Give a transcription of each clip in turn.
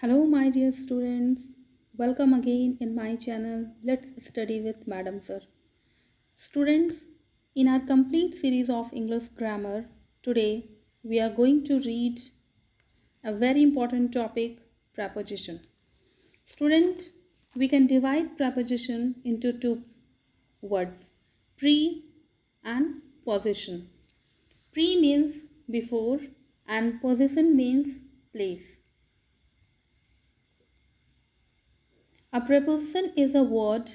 Hello, my dear students. Welcome again in my channel. Let's study with Madam Sir. Students, in our complete series of English grammar, today we are going to read a very important topic, preposition. Student, we can divide preposition into two words, pre and possession. Pre means before and possession means place. A preposition is a word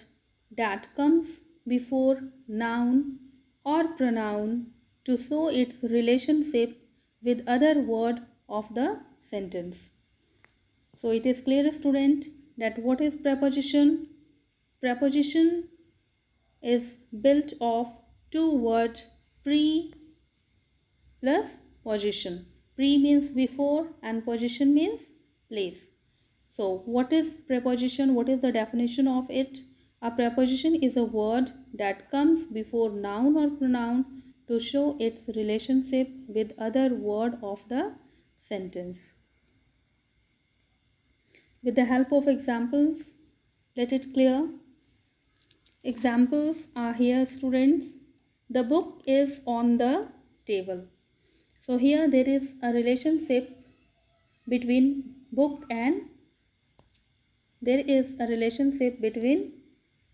that comes before noun or pronoun to show its relationship with other word of the sentence. So it is clear, student, that what is preposition? Preposition is built of two words, pre plus position. Pre means before and position means place. So what is preposition? What is the definition of it? A preposition is a word that comes before noun or pronoun to show its relationship with other word of the sentence. With the help of examples, let it clear. Examples are here, students. The book is on the table. So here there is a relationship between book and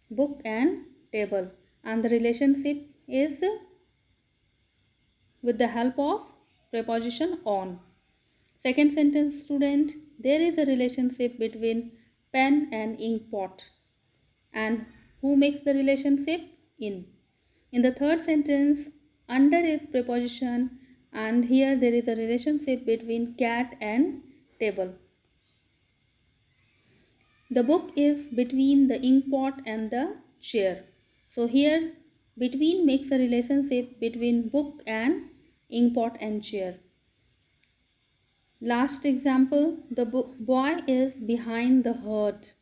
book and table, and the relationship is with the help of preposition on. Second sentence, student, there is a relationship between pen and ink pot, and who makes the relationship? In the third sentence, under is preposition, and here there is a relationship between cat and table. The book is between the ink pot and the chair. So here between makes a relationship between book and ink pot and chair. Last example, the boy is behind the hut.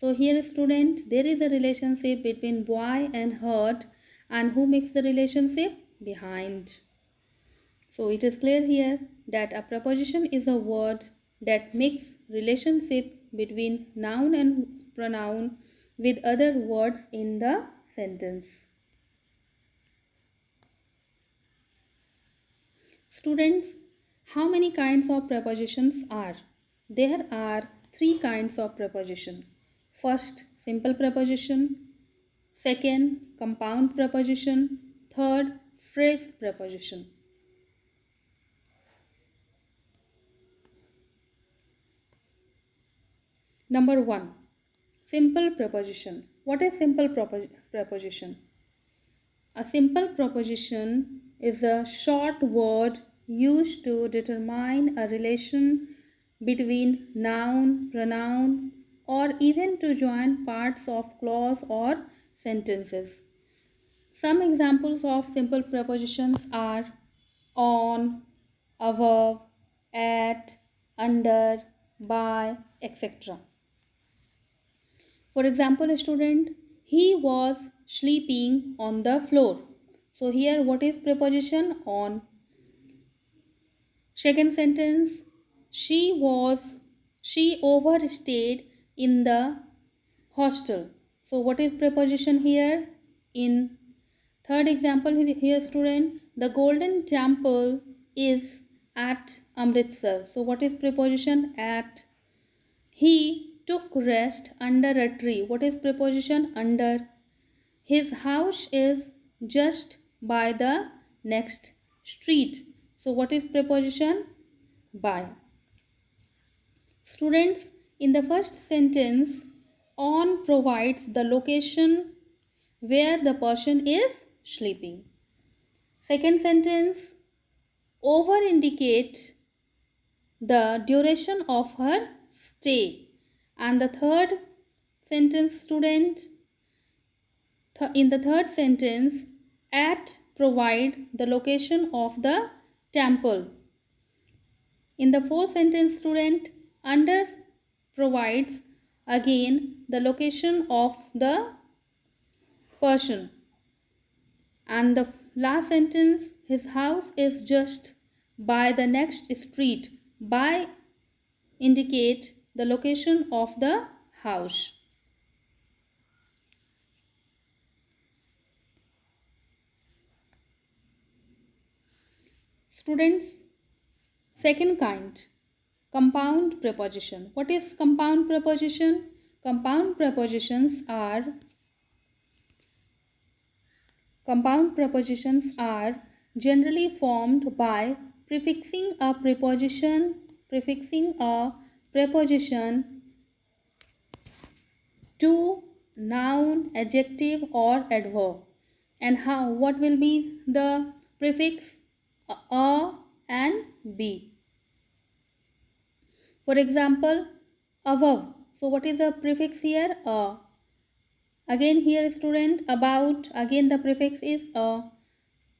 So here, student, there is a relationship between boy and hut, and who makes the relationship? Behind. So it is clear here that a preposition is a word that makes relationship between noun and pronoun with other words in the sentence. Students, how many kinds of prepositions are? There are three kinds of preposition. First, simple preposition. Second, compound preposition. Third, phrase preposition. Number 1. Simple preposition. What is simple preposition? A simple preposition is a short word used to determine a relation between noun, pronoun, or even to join parts of clause or sentences. Some examples of simple prepositions are on, above, at, under, by, etc. For example, a student, he was sleeping on the floor. So here what is preposition? On. Second sentence, she overstayed in the hostel. So what is preposition here? In. Third example here, student, the golden temple is at Amritsar. So what is preposition? At. He took rest under a tree. What is preposition? Under. His house is just by the next street. So what is preposition? By. Students, in the first sentence, on provides the location where the person is sleeping. Second sentence, over indicates the duration of her stay. And the third sentence, student, in the third sentence, at provide the location of the temple. In the fourth sentence, student, under provides again the location of the person. And the last sentence, his house is just by the next street. By indicate the location of the house. Students, second kind, compound preposition. What is compound preposition? Compound prepositions are generally formed by prefixing a preposition to noun, adjective or adverb. And what will be the prefix? A and B. For example, above. So what is the prefix here? A. Again here student, about, again the prefix is a.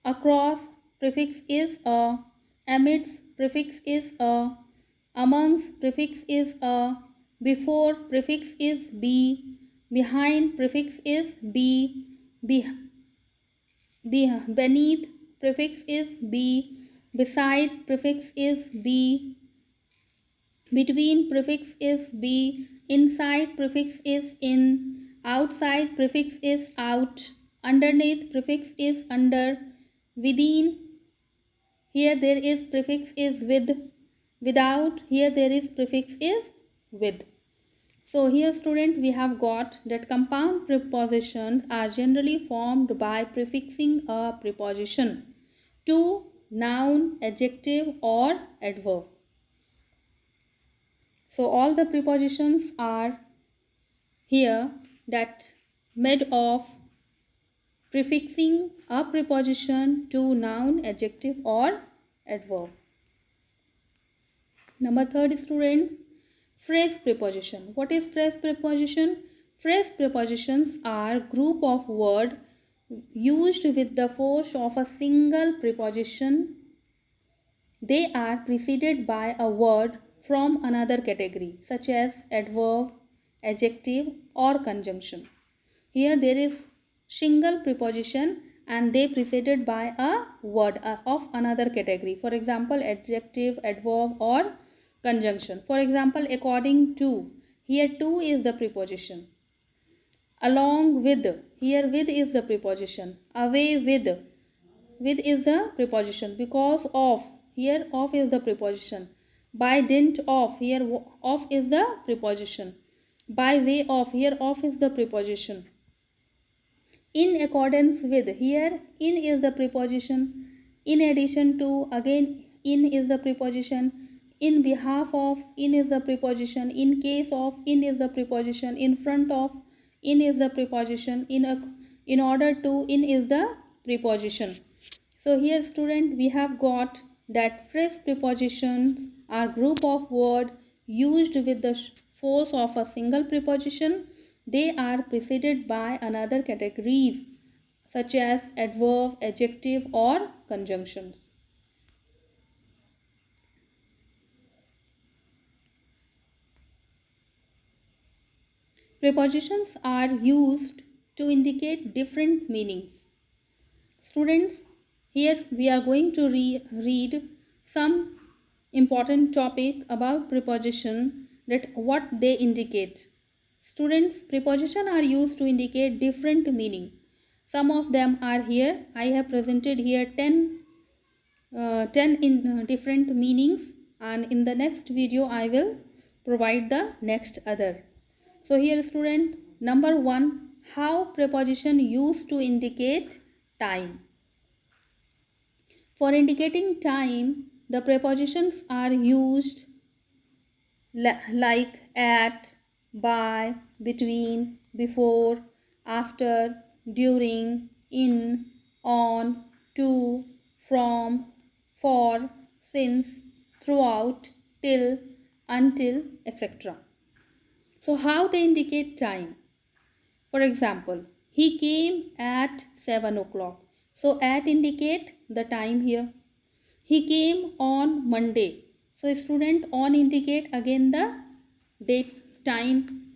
Across, prefix is a. Amidst, prefix is a. Amongst, prefix is a. Before, prefix is be. Behind, prefix is be. Beneath, prefix is be. Beside, prefix is be. Between, prefix is be. Inside, prefix is in. Outside, prefix is out. Underneath, prefix is under. Within, here there is prefix is with. Without, here there is prefix is with. So here student, we have got that compound prepositions are generally formed by prefixing a preposition to noun, adjective or adverb. So all the prepositions are here that made of prefixing a preposition to noun, adjective or adverb. Number third student, phrase preposition. What is phrase preposition? Phrase prepositions are group of words used with the force of a single preposition. They are preceded by a word from another category such as adverb, adjective or conjunction. Here there is single preposition and they preceded by a word of another category. For example, adjective, adverb or conjunction. For example, according to, here to is the preposition. Along with, here with is the preposition. Away with is the preposition. Because of, here of is the preposition. By dint of, here of is the preposition. By way of, here of is the preposition. In accordance with, here in is the preposition. In addition to, again in is the preposition. In behalf of, in is the preposition. In case of, in is the preposition. In front of, in is the preposition. In order to, in is the preposition. So here student, we have got that phrase prepositions are group of words used with the force of a single preposition. They are preceded by another categories such as adverb, adjective or conjunctions. Prepositions are used to indicate different meanings. Students, here we are going to read some important topic about preposition, that what they indicate. Students, prepositions are used to indicate different meaning. Some of them are here. I have presented here 10 in different meanings, and in the next video I will provide the next other. So here student, number 1, how preposition used to indicate time. For indicating time, the prepositions are used like at, by, between, before, after, during, in, on, to, from, for, since, throughout, till, until, etc. So how they indicate time? For example, he came at 7 o'clock. So at indicate the time here. He came on Monday. So student, on indicate again the date, time.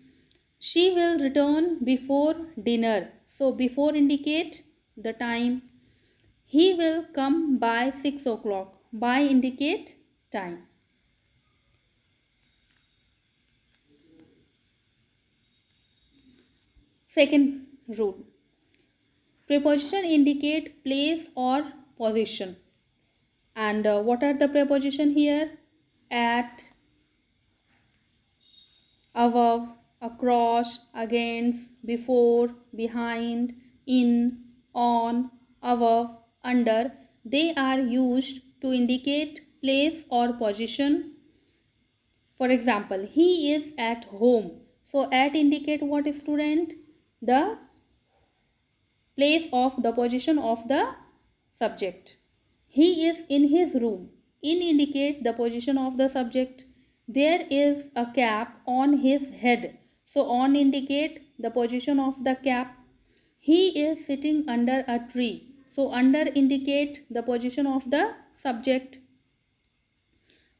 She will return before dinner. So before indicate the time. He will come by 6 o'clock. By indicate time. Second rule. Preposition indicate place or position. And what are the preposition here? At, above, across, against, before, behind, in, on, above, under. They are used to indicate place or position. For example, he is at home. So at indicate what, student? The place of the position of the subject. He is in his room. In indicate the position of the subject. There is a cap on his head. So on indicate the position of the cap. He is sitting under a tree. So under indicate the position of the subject.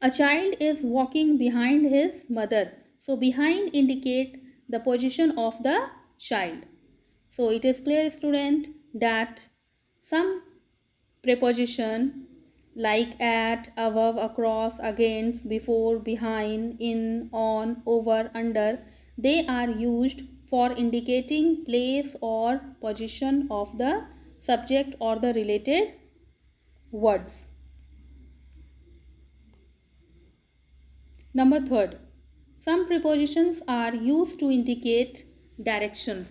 A child is walking behind his mother. So behind indicate the position of the child. So it is clear, student, that some preposition like at, above, across, against, before, behind, in, on, over, under, they are used for indicating place or position of the subject or the related words. Number third, some prepositions are used to indicate direction.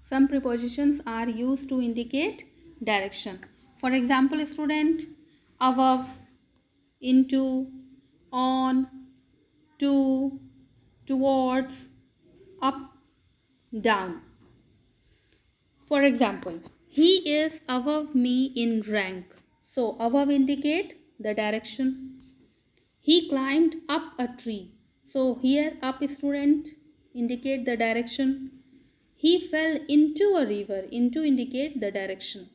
Some prepositions are used to indicate direction. For example, student, above, into, on, to, towards, up, down. For example, he is above me in rank. So above indicate the direction. He climbed up a tree. So here up, student, indicate the direction. He fell into a river. Into indicate the direction.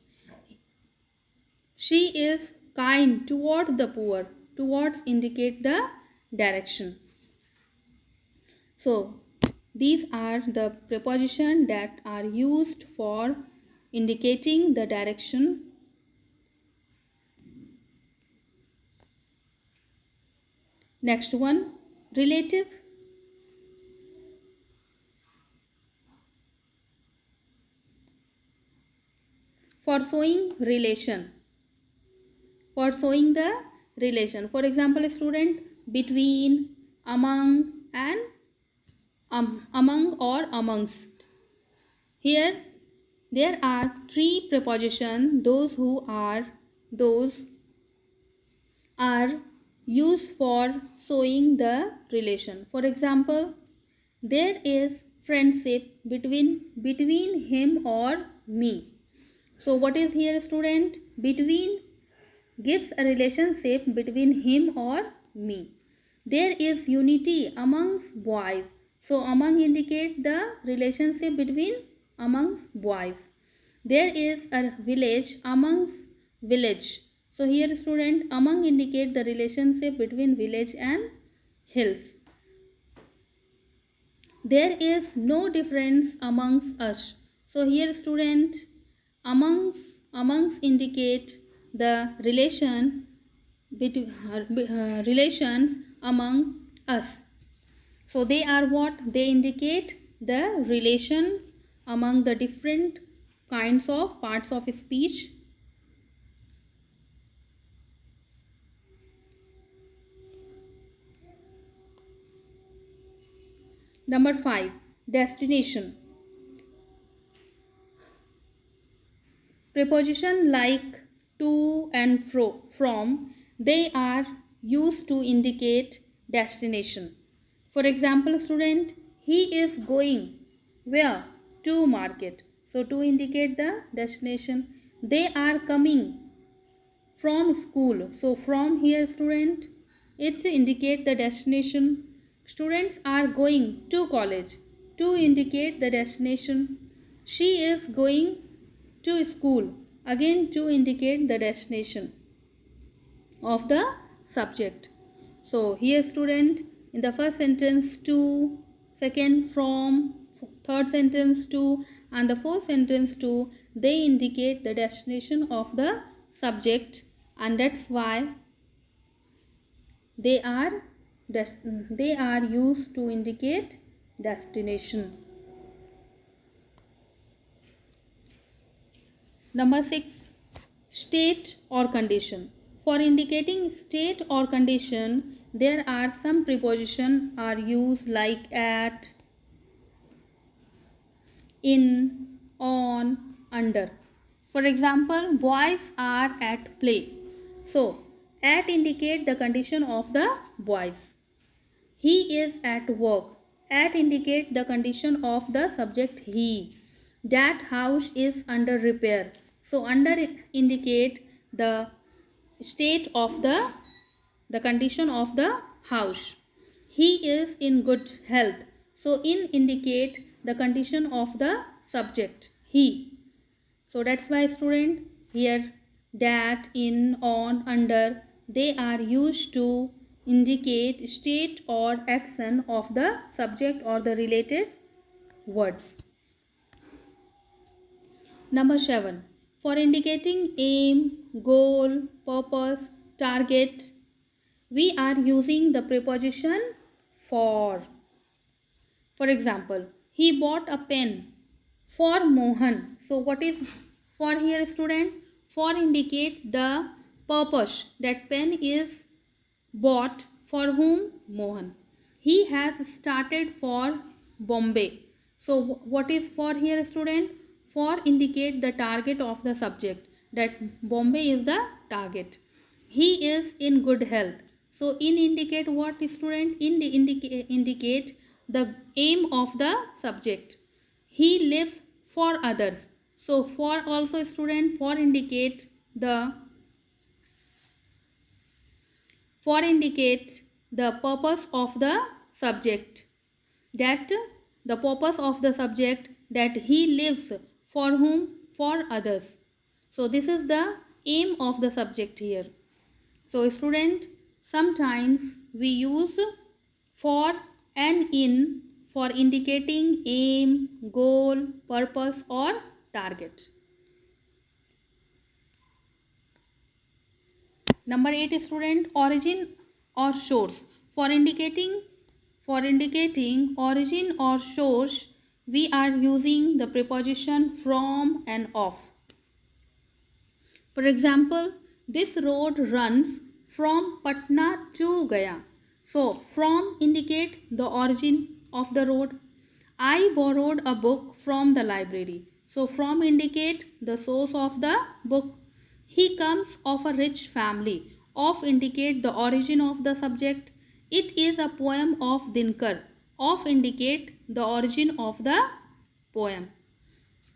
She is kind toward the poor. Towards indicate the direction. So these are the prepositions that are used for indicating the direction. Next one, relative. For showing relation. For showing the relation. For example, student, between, among, and among or amongst. Here there are three prepositions. Those are used for showing the relation. For example, there is friendship between him or me. So what is here, student? Between gives a relationship between him or me. There is unity amongst boys. So among indicate the relationship between amongst boys. There is a village amongst village. So here, student, among indicate the relationship between village and hills. There is no difference amongst us. So here, student, amongst indicate the relation between relations among us. So they are what? They indicate the relation among the different kinds of parts of speech. Number 5, destination. Preposition like to and from, they are used to indicate destination. For example, student, he is going where? To market. So to indicate the destination. They are coming from school. So from here, student, it indicate the destination. Students are going to college. To indicate the destination. She is going to school. Again to indicate the destination of the subject. So here, student, in the first sentence to, second from, third sentence to, and the fourth sentence to, they indicate the destination of the subject, and that's why they are used to indicate destination. Number 6. State or condition. For indicating state or condition, there are some prepositions are used like at, in, on, under. For example, boys are at play. So, at indicate the condition of the boys. He is at work. At indicate the condition of the subject he. That house is under repair. So, under indicate the state of the condition of the house. He is in good health. So, in indicate the condition of the subject he. So that's why student here that, in, on, under, they are used to indicate state or action of the subject or the related words. Number 7. For indicating aim, goal, purpose, target, we are using the preposition for. For example, he bought a pen for Mohan. So what is for here, student? For indicate the purpose, that pen is bought for whom? Mohan. He has started for Bombay. So what is for here, student? For indicate the target of the subject, that Bombay is the target. He is in good health. So in indicate what, student? In the indicate the aim of the subject. He lives for others. So for also, student, for indicate the purpose of the subject, that the purpose of the subject, that he lives for whom? For others. So this is the aim of the subject here. So student, sometimes we use for and in for indicating aim, goal, purpose or target. Number 8, student, origin or source. For indicating origin or source, we are using the preposition from and of. For example, this road runs from Patna to Gaya. So, from indicate the origin of the road. I borrowed a book from the library. So, from indicate the source of the book. He comes of a rich family. Of indicate the origin of the subject. It is a poem of Dinkar. Of indicate the origin of the poem.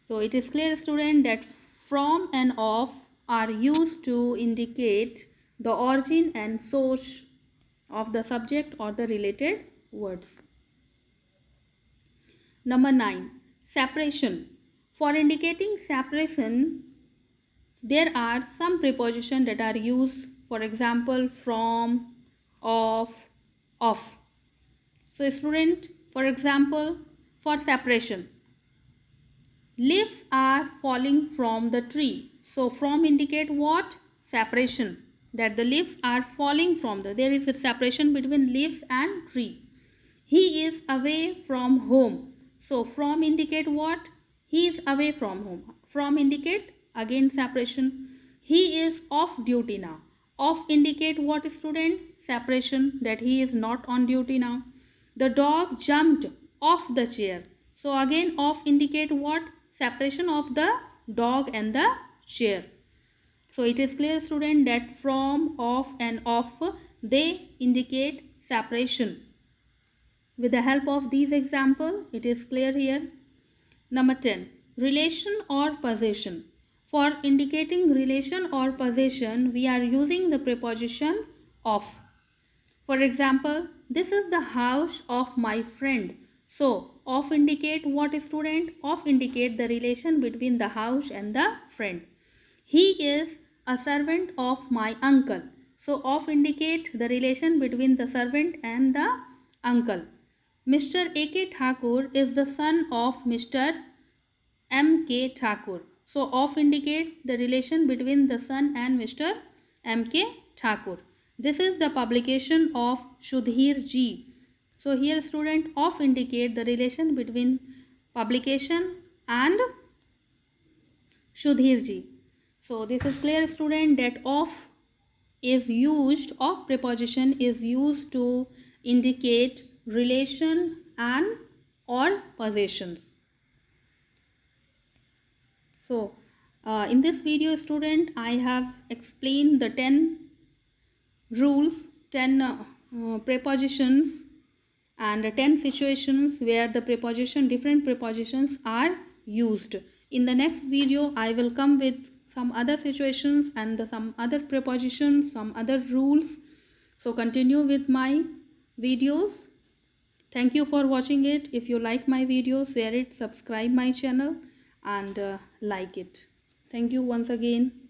So, it is clear, student, that from and of are used to indicate the origin and source of the subject or the related words. Number 9. Separation. For indicating separation, there are some prepositions that are used. For example, from, of. So, student, for example, for separation, leaves are falling from the tree. So from indicate what? Separation, that the leaves are falling from there is a separation between leaves and tree. He is away from home. So from indicate what? He is away from home. From indicate again separation. He is off duty now. Off indicate what, student? Separation, that he is not on duty now. The dog jumped off the chair. So again off indicate what? Separation of the dog and the chair. So it is clear, student, that from, of and of, they indicate separation. With the help of these examples, it is clear here. Number 10. Relation or possession. For indicating relation or possession, we are using the preposition of. For example, this is the house of my friend. So, of indicate what, student? Of indicate the relation between the house and the friend. He is a servant of my uncle. So, of indicate the relation between the servant and the uncle. Mr. A.K. Thakur is the son of Mr. M.K. Thakur. So, of indicate the relation between the son and Mr. M.K. Thakur. This is the publication of Sudhir Ji. So here student, of indicate the relation between publication and Sudhirji. So this is clear student that of preposition is used to indicate relation and or possessions. So in this video student, I have explained the 10 rules, 10 prepositions and 10 situations where the different prepositions are used. In the next video I will come with some other situations and some other prepositions, some other rules. So continue with my videos. Thank you for watching it. If you like my video, share it, subscribe my channel and like it. Thank you once again.